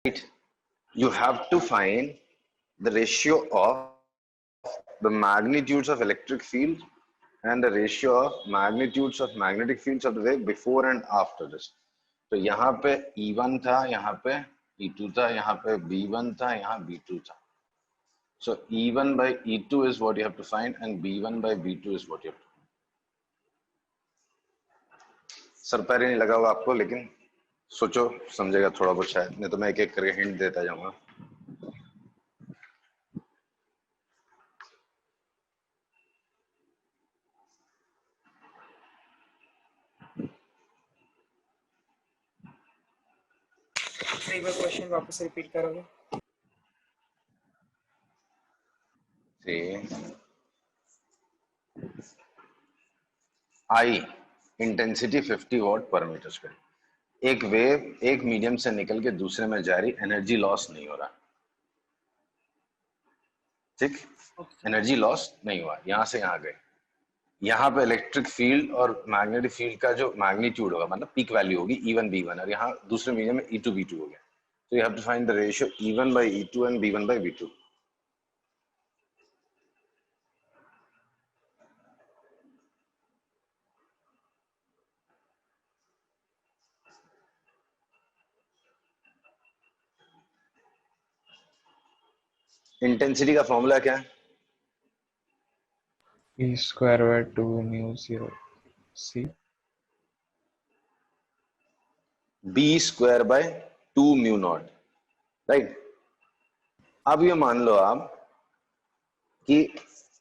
right? You have to find the ratio of the magnitudes of electric field and the ratio of magnitudes of magnetic fields of the wave before and after this. तो यहाँ पे E1 था, यहाँ पे E2 था, यहाँ पे B1 था, यहाँ B2 था. So E1 by E2 is what you have to find and B1 by B2 is what you have to find. Sir पैर नहीं लगा होगा आपको, लेकिन सोचो समझेगा थोड़ा बहुत शायद, नहीं तो मैं एक एक करके हिंट देता जाऊंगा. एक बार क्वेश्चन वापस रिपीट करोगे? आई इंटेंसिटी 50 वॉट पर मीटर स्क्वायर. एक वेव एक मीडियम से निकल के दूसरे में जा रही, एनर्जी लॉस नहीं हो रहा. ठीक, एनर्जी लॉस नहीं हुआ. यहां से यहां गए, यहाँ पे इलेक्ट्रिक फील्ड और मैग्नेटिक फील्ड का जो मैग्नीट्यूड होगा, मतलब पीक वैल्यू होगी E1 B1, और यहाँ दूसरे मीडियम में E2 B2 हो गया. तो you have to find the ratio E1 by E2 and B1 by B2. Intensity का फॉर्मूला क्या है? E square by 2 mu 0 C. B square by 2 mu naught, right. अब ये मान लो आप कि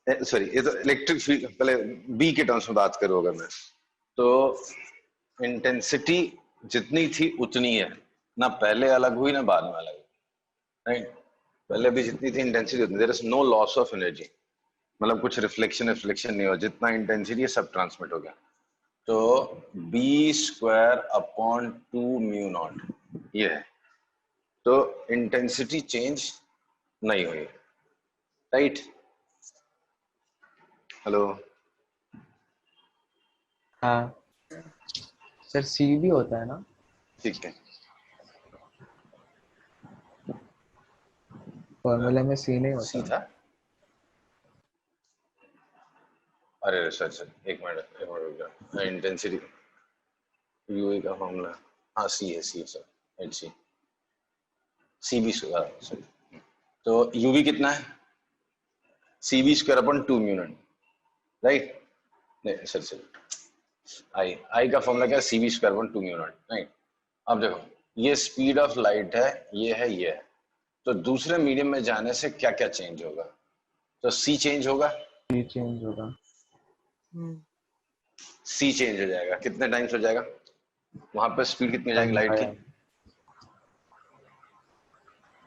सॉरी, ये तो इलेक्ट्रिक फील्ड, पहले B के टर्म्स में बात करूँ अगर मैं, तो इंटेंसिटी जितनी थी उतनी है ना, पहले अलग हुई ना बाद में अलग हुई, राइट. पहले भी जितनी थी इंटेंसिटी उतनी. There is no loss of energy, मतलब कुछ रिफ्लेक्शन नहीं हुआ, जितना इंटेंसिटी है सब ट्रांसमिट हो गया. तो B square upon 2 mu not ये है. तो इंटेंसिटी चेंज नहीं हुई, राइट. हेलो, हाँ सर, C भी होता है ना? ठीक है. फॉर्मूला में C नहीं होता. सी था. अरे सर एक मिनट रुक जाओ. इंटेंसिटी यूए का फॉर्मूला, हाँ सी है sir, H C B square. Sorry, तो यूवी कितना है? C B square upon 2 mu naught, right. नहीं सर आई का फॉर्मूला क्या है? C B square upon 2 mu naught, right. अब देखो, ये स्पीड ऑफ लाइट है, ये है. तो दूसरे मीडियम में जाने से क्या क्या चेंज होगा? तो सी चेंज होगा, C चेंज होगा. सी चेंज हो जाएगा. कितने टाइम्स हो जाएगा? वहां पर स्पीड कितनी हो जाएगी लाइट की?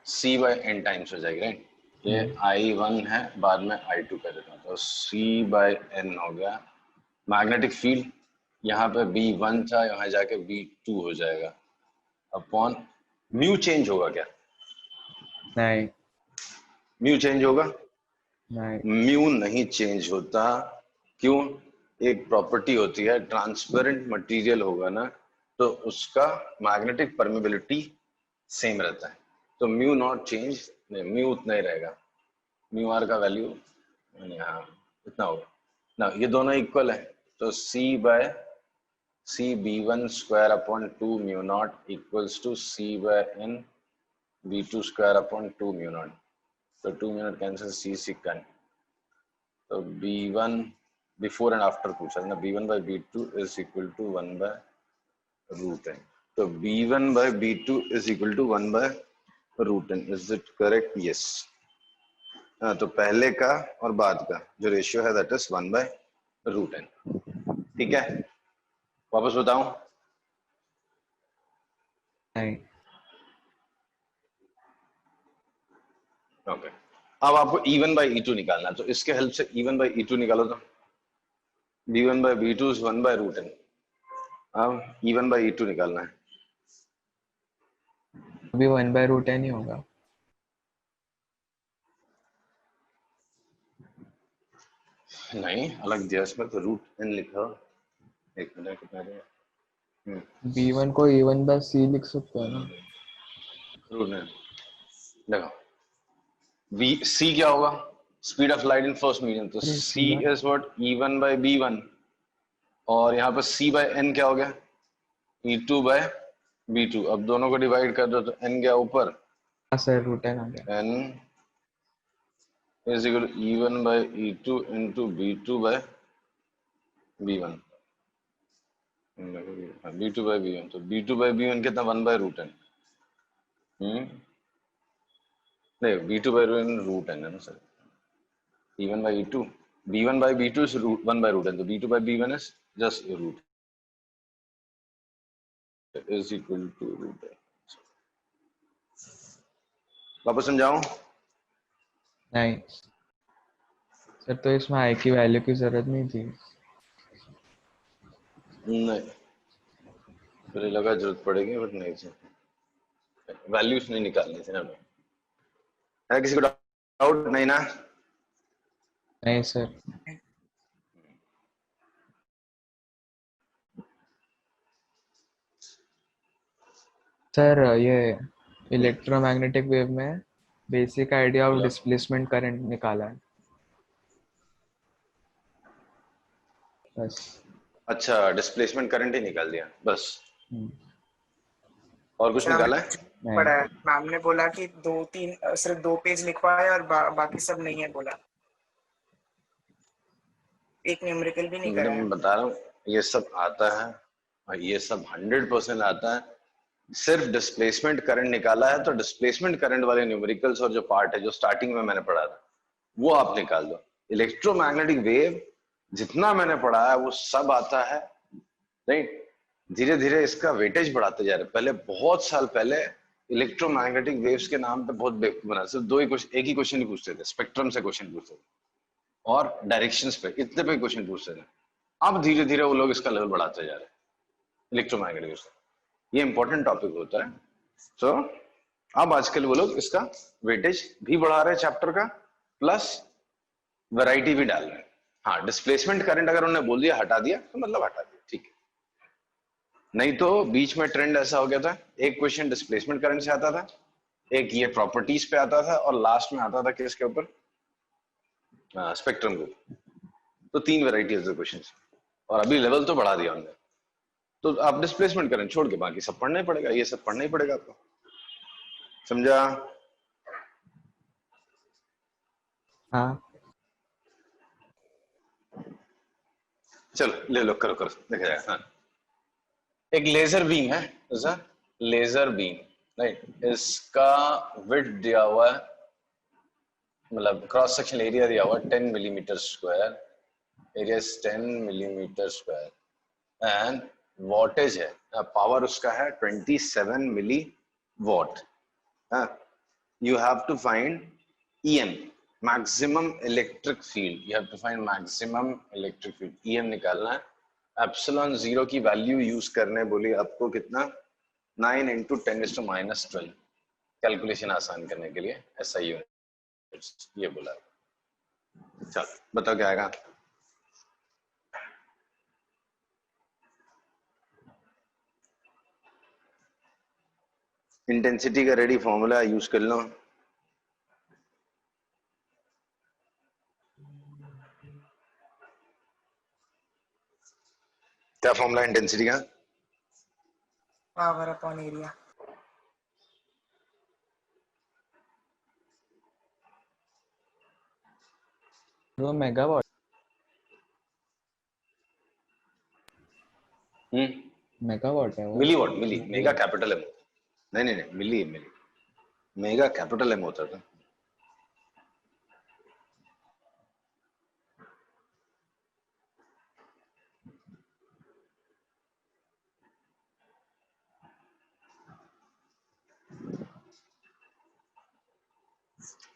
C by n टाइम्स हो जाएगी, राइट. ये I1 है, बाद में I2 कर देता हूँ, तो C by n हो गया. मैग्नेटिक फील्ड यहाँ पे B1 था, यहाँ जाके B2 हो जाएगा अपॉन म्यू. चेंज होगा क्या? नहीं. म्यू चेंज होगा? नहीं. म्यू नहीं चेंज होता. क्यों? एक प्रॉपर्टी होती है, ट्रांसपेरेंट मटेरियल होगा ना, तो उसका मैग्नेटिक परमेबिलिटी सेम रहता है. तो म्यू नॉट चेंज, म्यू उतना ही रहेगा. म्यू आर का वैल्यू यहाँ इतना होगा ना, ये दोनों इक्वल है. तो C B1 square upon 2 mu naught equals to C by n B2 square upon 2 mu naught. तो 2 म्यू नॉट कैंसिल, C सिकन. तो B1 बिफोर एंड आफ्टर पूछा ना, B1 by B2 is equal to 1 by root n. तो B1 by B2 is equal to 1 by root n. Is it correct? Yes. हाँ, तो पहले का और बाद का जो रेशियो है that is 1 by root n. ठीक है, वापस बताऊं? नहीं. ओके. अब आपको E1 by E2 निकालना है, तो इसके हेल्प से E1 by E2 निकालो. तो B1 by B2 is 1 by root n. अब E1 by E2 निकालना है. अभी 1 by root n ही होगा. नहीं, अलग दिया इसमें तो रूट n लिखा. एक मिनट, कितना है? B1 को E1 by C लिख सकते हैं ना. रूट है। देखो v c क्या होगा, speed of light in first medium, तो अरे c सीधा is what E1 by B1, और यहाँ पर c by n क्या हो गया, E2 by B2। अब दोनों को डिवाइड कर दो तो n गया ऊपर, सर रूट है ना क्या? n is equal to E1 by E2 into B2 by B1, B2 by B1, तो B2 by B1 कितना, 1 by root n। नहीं, B2 by root n है ना sir, E1 by E2, B1 by B2 is 1 by root n, तो B2 by B1 is just root is equal to root n। वापस समझाऊं? नहीं sir, तो इसमें आई की वैल्यू की जरूरत नहीं थी। नहीं, मुझे लगा जरूरत पड़ेगी बट नहीं थी, वैल्यूज नहीं निकालनी थी ना हमें। है किसी को डाउट? नहीं ना? नहीं सर। सर ये इलेक्ट्रोमैग्नेटिक वेव में basic idea of displacement current निकाला है बस। अच्छा, डिस्प्लेसमेंट करंट ही निकाल दिया बस, और कुछ अच्छा, निकाला है? नहीं पढ़ा है मैम ने बोला कि सिर्फ 2 पेज लिखवाए और बाकी सब नहीं है बोला, एक न्यूमेरिकल भी नहीं करा है। मैं बता रहा हूँ ये सब आता है, और ये सब 100% आता है। सिर्फ डिस्प्लेसमेंट करंट निकाला है तो डिस्प्लेसमेंट करंट वाले न्यूमेरिकल्स और जो पार्ट है जो स्टार्टिंग में मैंने पढ़ा था वो आप निकाल दो। इलेक्ट्रोमैग्नेटिक वेव जितना मैंने पढ़ा है वो सब आता है, नहीं धीरे धीरे इसका वेटेज बढ़ाते जा रहे हैं। पहले बहुत साल पहले इलेक्ट्रोमैग्नेटिक वेव्स के नाम पे बहुत बेवकूफ बना, सिर्फ दो ही क्वेश्चन, एक ही क्वेश्चन ही पूछते थे, स्पेक्ट्रम से क्वेश्चन पूछते थे और डायरेक्शंस पे, इतने पे क्वेश्चन पूछते थे। अब धीरे धीरे वो लोग इसका लेवल बढ़ाते जा रहे हैं इलेक्ट्रोमैग्नेटिक वेव्स। ये इंपॉर्टेंट टॉपिक होता है, तो अब आजकल वो लोग इसका वेटेज भी बढ़ा रहे हैं चैप्टर का, प्लस वैरायटी भी डाल रहे हैं। हाँ, डिस्प्लेसमेंट करंट अगर उन्होंने बोल दिया हटा दिया तो मतलब हटा दिया, ठीक है। नहीं तो बीच में ट्रेंड ऐसा हो गया था, एक क्वेश्चन डिस्प्लेसमेंट करंट से आता था, एक ये प्रॉपर्टीज पे आता था, और लास्ट में आता था किसके ऊपर, स्पेक्ट्रम को। तो 3 वेराइटीज है क्वेश्चन, और अभी लेवल तो बढ़ा दिया उन्होंने। तो आप डिस्प्लेसमेंट करंट छोड़ के बाकी सब पढ़ना ही पड़ेगा, ये सब पढ़ना ही पड़ेगा आपको, समझा? हाँ चलो ले लो, करो करो, देखा जाएगा। हाँ, एक लेजर बीम है, लेजर बीम, राइट, इसका विड्थ दिया हुआ है, मतलब क्रॉस सेक्शन एरिया दिया हुआ है 10 millimetre square, area 10 millimetre square, and wattage है, पावर उसका है 27 मिली what. you have to find EM, maximum electric field, you have to find maximum electric field, EM निकालना है। एप्सिलॉन 0 की वैल्यू यूज करने बोली आपको कितना, 9 इंटू 10⁻12, कैलकुलेशन आसान करने के लिए SI यूनिट्स, ये बोला। चल बताओ क्या आएगा। इंटेंसिटी का रेडी फॉर्मूला यूज कर लो। क्या फॉर्मूला इंटेंसिटी का? Power upon area. वो मेगावाट, मेगावाट है वो। मिलीवाट, मिली, मेगा कैपिटल एम। नहीं नहीं नहीं, मिली मिली, मेगा कैपिटल एम होता था।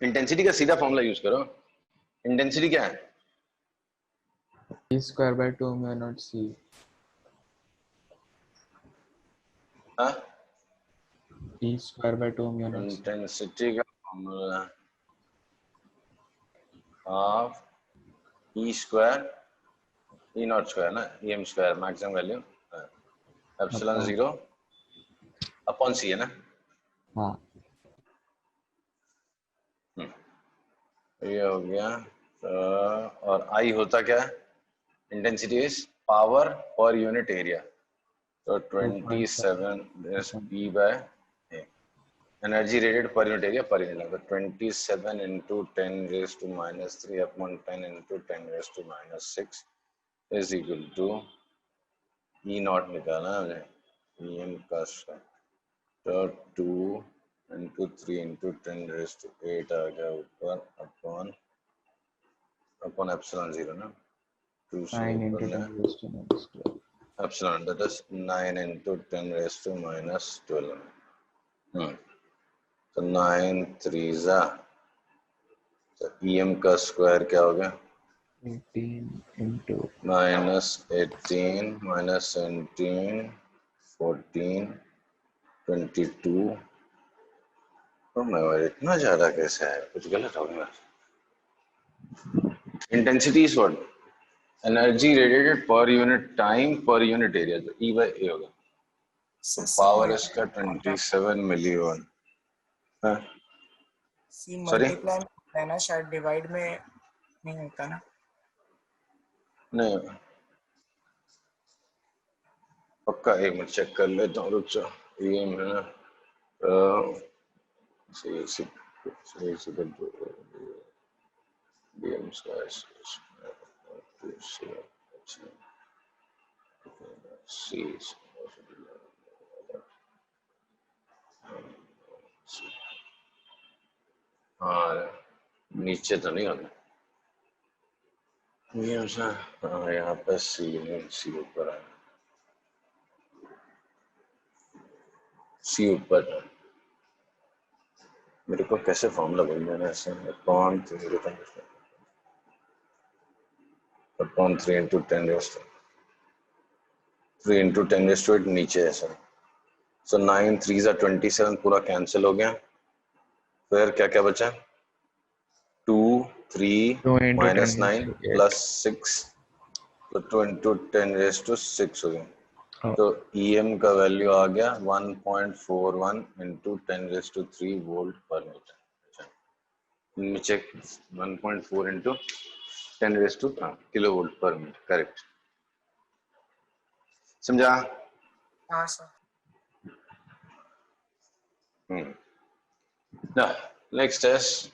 इंटेंसिटी का सीधा फॉर्मूला यूज करो। इंटेंसिटी क्या है? E² mu naught C। हाँ, E² mu naught C। Intensity का फॉर्मूला ऑफ E² E0² ना, EM² maximum value epsilon 0 upon C है ना। हाँ ये हो गया। और आई होता क्या है? Intensity is power per unit area, तो 27 is P by energy rated per unit area per unit, तो 27 into 10⁻³ upon 10 into 10⁻⁻6 is equal to E naught निकालना है मुझे, ई एम का तो 2 इंटू 3 इंटू 10⁸ आ गया ऊपर अपॉन एप्सिलॉन 0 ना, 2 से 9 ऊपर into ले 10⁻⁻². Epsilon, that is 9 into 10⁻⁻12। तो 9 3 तो EM का स्क्वायर क्या हो गया? 18 into -18 -17 14 22। तो मैं इतना ज्यादा कैसे है? कुछ गलत हो गया। Intensity is what? Energy radiated per unit time पर यूनिट एरिया, तो E बाय A होगा। तो पावर इसका 27 मिलीवाट है। सी सॉरी मल्टीप्लाई में होता है ना, शायद डिवाइड में नहीं होता ना। नहीं, पक्का एक मिनट चेक कर लेता हूँ, रुक जाओ। ये है ना हाँ, नीचे तो नहीं होता ये हमेशा। हाँ, यहाँ पे सी ऊपर है, सी ऊपर है। मेरे को कैसे फॉर्मूला बोल देना ऐसे, अपॉन 3 इंटू 10⁻³ नीचे है सर। सो 9 3 27 पूरा कैंसिल हो गया। फिर क्या क्या बचा? 2 3 2 into -9 10⁻⁸ प्लस 6, तो 2 इंटू 10⁻⁶ हो गया। Oh, तो EM का वैल्यू आ गया 1.41 इंटू 10⁻³ वोल्ट पर मीटर। नीचे 1.4 into 10⁻, kilo volt per metre, correct. समझा? हाँ सर। Now, next is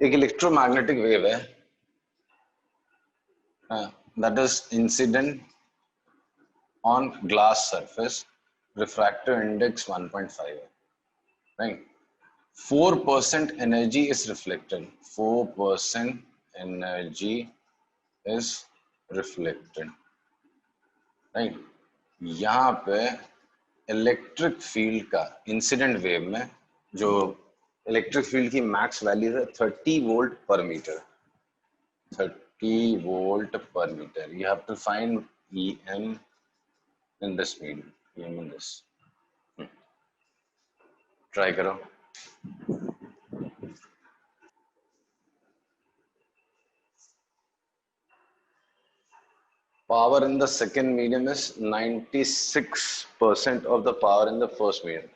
एक इलेक्ट्रोमैग्नेटिक वेव है, that is incident on glass surface, refractive index 1.5 है, right? 4% energy is reflected, 4% energy is reflected, right? यहाँ पे electric field का incident wave में जो इलेक्ट्रिक फील्ड की मैक्स वैल्यू है 30 volt per metre, 30 volt per meter. You have to find EM in this medium, EM in this. Try करो। Power in the second medium is 96% of the power in the first medium.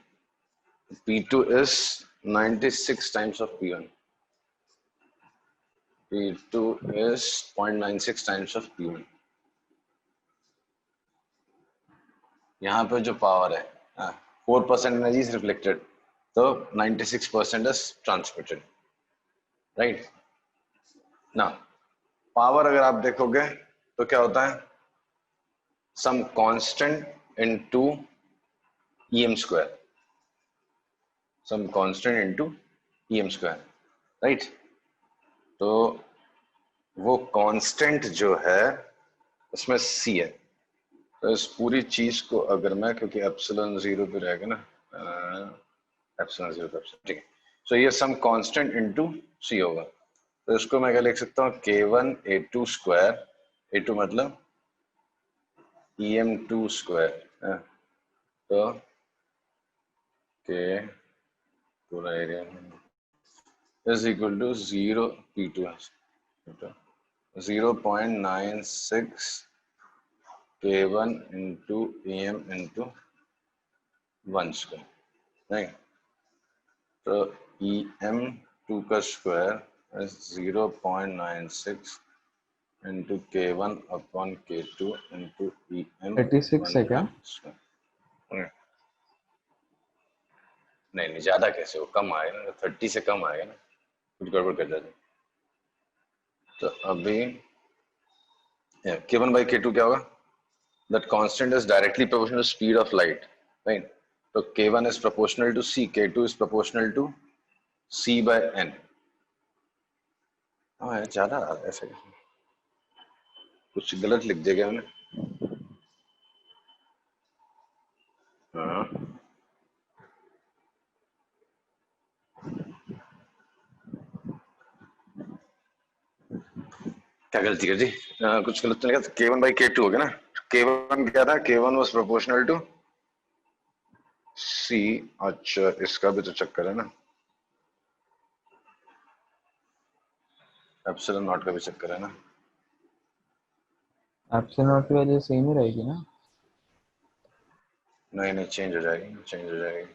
P2 is 96 times of P1. P2 is 0.96 times of P1. यहाँ पे जो power है 4% energy is reflected, तो 96% is transmitted, right ना। Power अगर आप देखोगे तो क्या होता है, some constant into EM square, some constant into EM square, right. तो वो कांस्टेंट जो है उसमें C है, तो इस पूरी चीज को अगर मैं, क्योंकि एप्सिलॉन 0 पे रहेगा ना, एप्सिलॉन 0 पे, ठीक है, तो ये सम कांस्टेंट इनटू C होगा। तो इसको मैं क्या लिख सकता हूँ, K1 A2 स्क्वायर, A2 मतलब EM2 स्क्वायर, तो K पूरा area is equal to 0 P2 0.96 K1 into EM into 1 square, नहीं, तो EM2 का square is 0.96 into K1 upon K2 into EM 36 है क्या? नहीं, ज्यादा कैसे, वो कम आएगा ना, 30 से कम आएगा ना, कुछ गड़बड़ कर जाते। तो अभी K1 by K2 क्या होगा? That constant is directly proportional to speed of light, right? So K1 is proportional to C, K2 is proportional to C by N. हाँ, ज्यादा ऐसे कुछ गलत लिख दिया क्या मैंने? हाँ, क्या गलती कर दी? कुछ गलत तो नहीं किया। K1 by K2 हो गया ना? K1 क्या था? K1 was proportional to C। अच्छा, इसका भी तो चक्कर है ना, एप्सिलॉन नॉट का भी चक्कर है ना। एप्सिलॉन नॉट की वैल्यू सेम ही रहेगी ना? नहीं नहीं, चेंज हो जाएगी, चेंज हो जाएगी।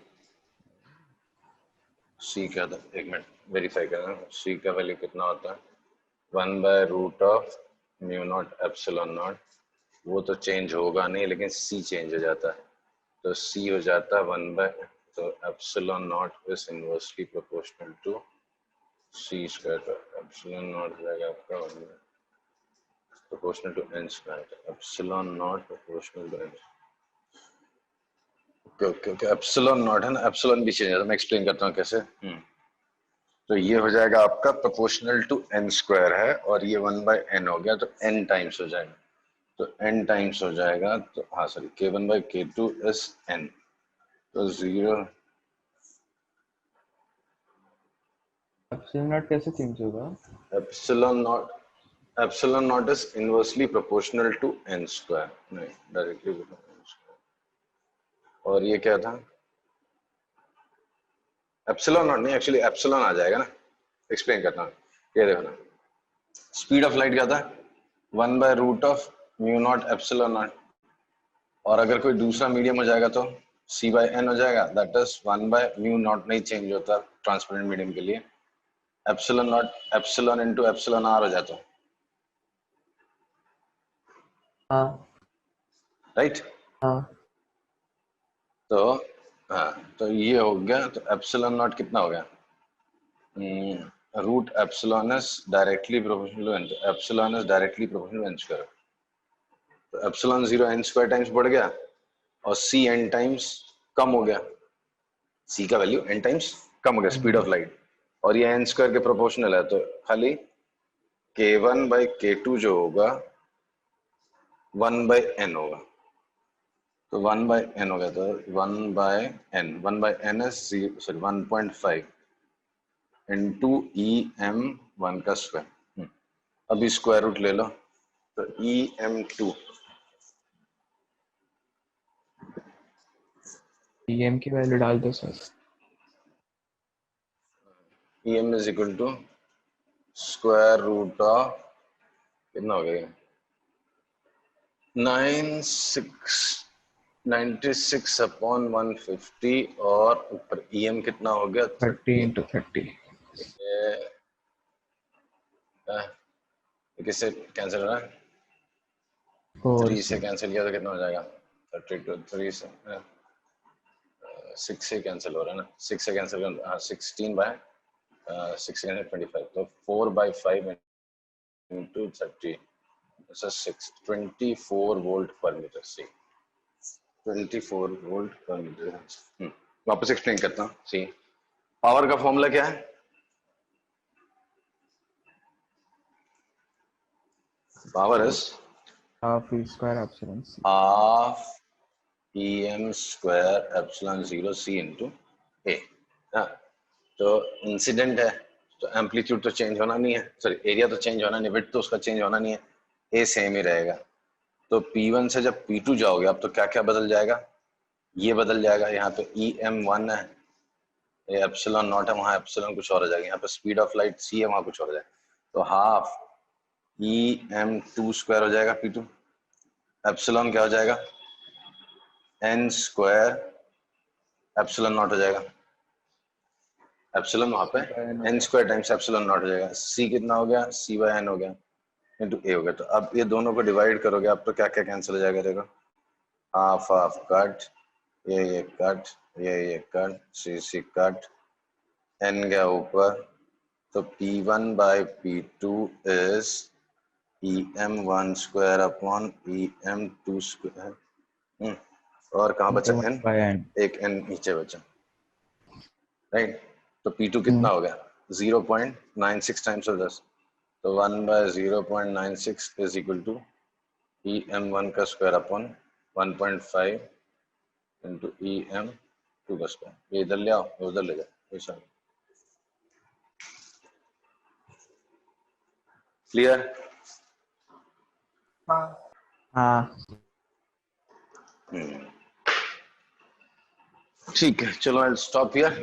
C क्या था? एक मिनट वेरीफाई करना। C का वैल्यू कितना होता है? 1/√ऑफ म्यू नॉट एप्सिलॉन नॉट। वो तो चेंज होगा नहीं, लेकिन C चेंज हो जाता है, तो C हो जाता है 1 बाय, तो epsilon naught is inversely proportional to C square. तो एप्सिलॉन नॉट हो जाएगा आपका 1 proportional to N square. Epsilon naught proportional to N। Okay, epsilon naught है ना, एप्सिलॉन भी चेंज होता है। मैं एक्सप्लेन करता हूँ कैसे। तो ये हो जाएगा आपका प्रोपोर्शनल टू N स्क्वायर है, और ये 1/N हो गया, तो N टाइम्स हो जाएगा। तो N टाइम्स हो जाएगा, तो हाँ sorry, K1 by K2 is N, तो 0। एप्सिलॉन नॉट कैसे चेंज होगा? Epsilon naught is inversely proportional to N square, नहीं डायरेक्टली N स्क्वायर। और ये क्या था? एप्सिलॉन नॉट नहीं, एक्चुअली एप्सिलॉन आ जाएगा ना। एक्सप्लेन करता हूँ, ये देखो ना, स्पीड ऑफ लाइट क्या था? 1/√ऑफ म्यू नॉट एप्सिलॉन नॉट। और अगर कोई दूसरा मीडियम हो जाएगा तो C/N हो जाएगा, दैट इज 1/म्यू नॉट। नहीं चेंज होता ट्रांसपेरेंट मीडियम के लिए। Epsilon naught epsilon into epsilon R हो जाता है, हाँ राइट? हाँ। तो हाँ, तो ये हो गया। तो एप्सिलॉन नॉट कितना हो गया? Root epsilon is directly proportional to N। तो epsilon is directly proportional to N square. तो एप्सिलॉन 0 N स्क्वायर टाइम्स बढ़ गया, और C N टाइम्स कम हो गया। C का वैल्यू N टाइम्स कम हो गया, स्पीड ऑफ लाइट, और ये N स्क्वायर के प्रोपोर्शनल है, तो खाली K1 by K2 जो होगा 1/N होगा। तो 1/N हो गया, तो 1/N इज 1.5 इंटू EM1 का स्क्वायर। अभी स्क्वायर रूट ले लो, तो EM2 EM की वैल्यू डाल दो sir. EM is equal to square root of कितना हो गया? 96 अपॉन 150, और ऊपर EM कितना हो गया? 30 × 30। किससे कैंसिल हो रहा है? 4 3 से से। कैंसिल किया तो कितना हो जाएगा? 32। 3 से 6 से कैंसिल हो रहा है ना, 6 से कैंसिल, 16/6 से 25, तो 4/5 into 30, 6, 24 volt per metre. See 24 volt per metre. वापस एक्सप्लेन करता हूँ। सी पावर का फॉर्मूला क्या है? Power is half E square epsilon C. Half EM square epsilon 0 C into A. तो इंसिडेंट है, तो एम्पलीट्यूड तो चेंज होना नहीं है, सॉरी एरिया तो चेंज होना नहीं, विड्थ तो उसका चेंज होना नहीं है, ए सेम ही रहेगा। तो P1 से जब P2 जाओगे अब, तो क्या क्या बदल जाएगा? ये बदल जाएगा, यहाँ पे EM1 है, ये एप्सिलॉन नॉट है, वहाँ एप्सिलॉन कुछ और हो जाएगा, यहाँ पे स्पीड ऑफ लाइट C है, वहाँ कुछ और हो जाएगा। तो हाफ EM2 स्क्वायर हो जाएगा P2। एप्सिलॉन क्या हो जाएगा? N स्क्वायर एप्सिलॉन नॉट हो जाएगा, एप्सिलॉन वहां पे n square times epsilon naught हो जाएगा। c कितना हो गया, c बाय n हो गया इंटू a हो गया। तो अब ये दोनों को डिवाइड करोगे आप तो क्या क्या कैंसिल हो जाएगा, देखो हाफ हाफ कट, ये कट, ये कट, c कट, n गया ऊपर, तो p1 by p2 is em1 square upon em2 square. और कहाँ बचा into n, 1 by n. एक n नीचे बचा, राइट। तो p2 कितना हो गया 0.96 टाइम्स ऑफ 10, तो 1 bye 0.96 is equal to em1 का स्क्वायर अपॉन 1.5 इंटू em2 का स्क्वायर। ये इधर ले आओ, उधर ले जाओ, ऐसा क्लियर। हाँ हाँ ठीक है, चलो आई स्टॉप हियर।